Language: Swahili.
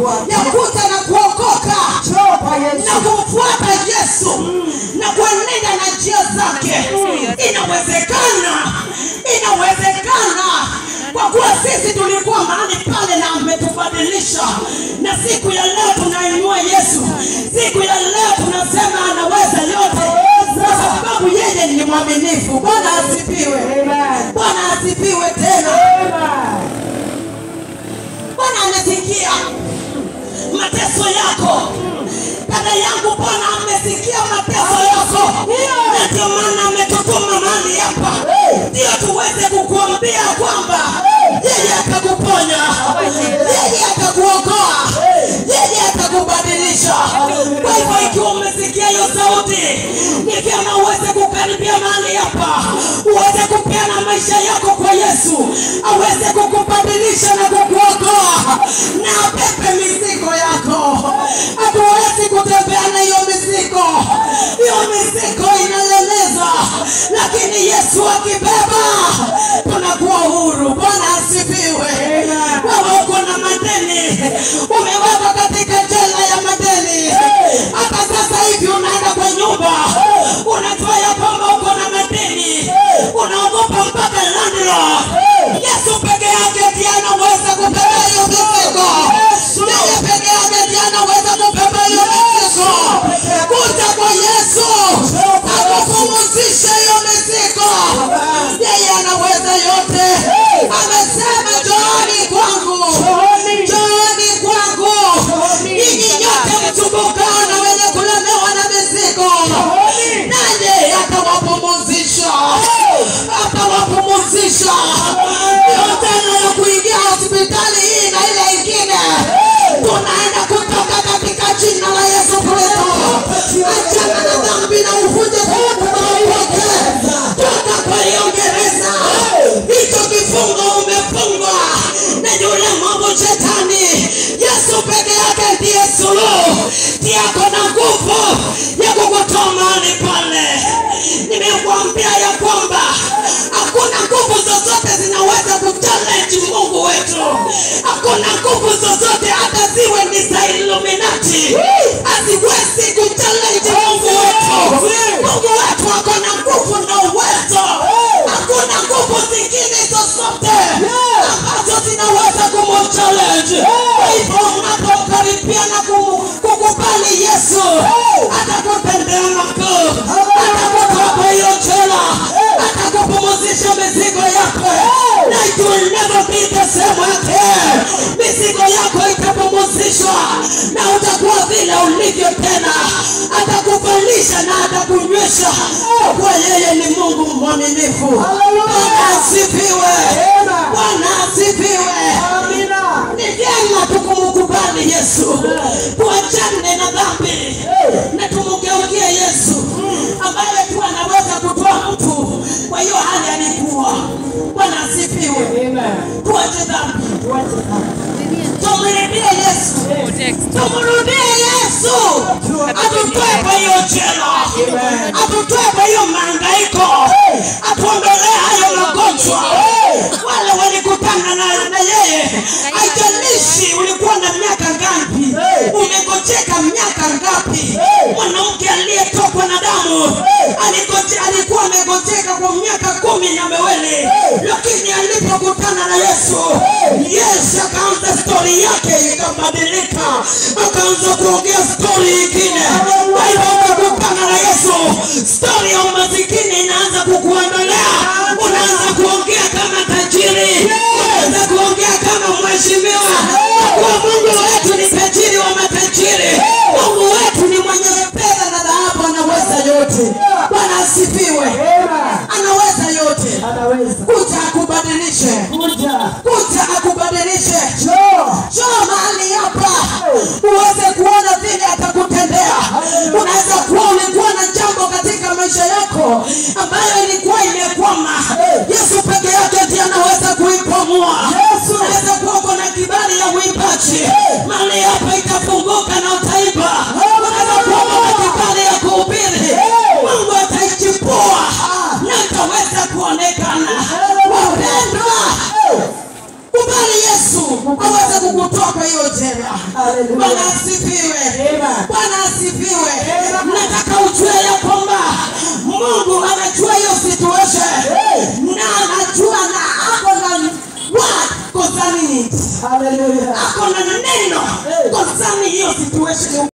kuja na kuokoka na kumfuata Yesu na kuenenda na njia zake. Inawezekana kwa kuwa sisi tulikuwa mahali pale na ametubadilisha, na siku ya leo tunainua Yesu. Siku ya leo tunasema anaweza yote kwa sababu yeye ni mwaminifu. Bwana asifiwe. Bwana asifiwe tena. Bwana amesikia mateso yako. Dada yangu, Bwana amesikia mateso yako. Na ndio maana ametutuma mahali hapa ndio tuweze kukuambia kwamba yeye atakuponya, yeye atakuokoa, yeye atakubadilisha. Kwa hivyo ikiwa umesikia hiyo sauti, ni vyema uweze kukaribia mahali hapa, uweze kupeana maisha yako kwa Yesu, aweze kukubadilisha na kukuokoa na apepe mizigo yako. Hatuwezi kutembea na hiyo mizigo. Hiyo mizigo inalemeza, lakini Yesu akibeba tunakuwa huru. Bwana asifiwe. Wewe uko na madeni, umewekwa katika jela ya madeni. Hata sasa hivi unaenda kwa nyumba, unajua ya kwamba uko na madeni, unaogopa mpaka landlord. Yesu peke yake ndiye anaweza kubeba hiyo mizigo. Yeye peke yake ndiye anaweza kubeba hiyo mizigo. Kuja kwa Yesu akupumzishe hiyo mizigo. Yeye anaweza yote. Amesema njooni kwangu, njooni kwangu ninyi nyote msumbukao na wenye kulemewa na mizigo, naye atawapumzisha. Atawapumzisha. Yote na kuingia hospitali hii na ile ingine, tunaenda kutoka katika jina la Yesu Kristo. Achana na dhambi na uvunje kutoka kwa hiyo gereza. Hicho kifungo umefungwa na yule mambo shetani. Yesu peke yake ndiye suluhu, ndiye ako na nguvu ya kukutoa mahali pale. Nimekuambia ya kwamba hakuna nguvu zozote zinaweza kuchallenge Mungu wetu. Hakuna nguvu zozote, hata ziwe ni za Illuminati, haziwezi kuchallenge Mungu wetu. Mungu wetu ako na nguvu na uwezo. Hakuna nguvu zingine zozote ambazo zinaweza kumchallenge. Kwa hivyo unapokaribia na kukubali Yesu, atakutendea makuu, atakutoa kwa hiyo jela, atakupumzisha mizigo yako, na it will never be the same again. Mizigo yako itapumzishwa na utakuwa vile ulivyo tena. Atakuvalisha na atakunywesha, kwa yeye ni Mungu mwaminifu. Bwana asifiwe. Bwana asifiwe. Ni vyema tukumkubali Yesu, tuachane na dhambi na tumgeukie Yesu ambaye tu anaweza kutoa mtu kwa hiyo hali alikuwa. Bwana asifiwe. Tuache dhambi, tumrudie Yesu, tumrudie Yesu atutoe kwa hiyo jela, atutoe kwa hiyo mahangaiko, atuondolee hayo magonjwa. Wale walikutana na yeye, haijalishi ulikuwa na miaka ngapi, umegojeka miaka ngapi. Mwanamke aliyetokwa na damu alikuwa amegojeka kwa miaka 12, lakini alipokutana na Yesu, Yesu akaanza story yake ikabadilika, akaanza kuongea story nyingine. Kwa hivyo ukikutana na Yesu, story ya umasikini inaanza kukuondolea. Unaanza kuongea kama tajiri, unaanza kuongea kama mheshimiwa. Kwa Mungu wetu ni tajiri wa matajiri. Mungu wetu ni mwenye fedha na dhahabu, anaweza yote. Bwana asifiwe. Anaweza yote. Kuja akubadilishe. Kuja akubadilishe. Njoo mahali hapa uweze kuona vile atakutendea. Unaweza kuwa ulikuwa na jambo katika maisha yako ambayo ilikuwa imekwama. Yesu peke yake ndiye anaweza kuipomua. Unaweza kuwa na kibali ya uimbaji, mahali hapa itafunguka na utaimba. Unaweza kuwa na kibali ya kuhubiri, Mungu ataichipua na utaweza kuonekana. Wapendwa, kubali Yesu. Yesu aweze kukutoa kwa hiyo jela. Bwana asifiwe. Bwana asifiwe. Nataka ujue ya kwamba Mungu anajua hiyo situation. Na anajua na ako na what concerning it. Hallelujah. Ako na neno concerning hiyo situation.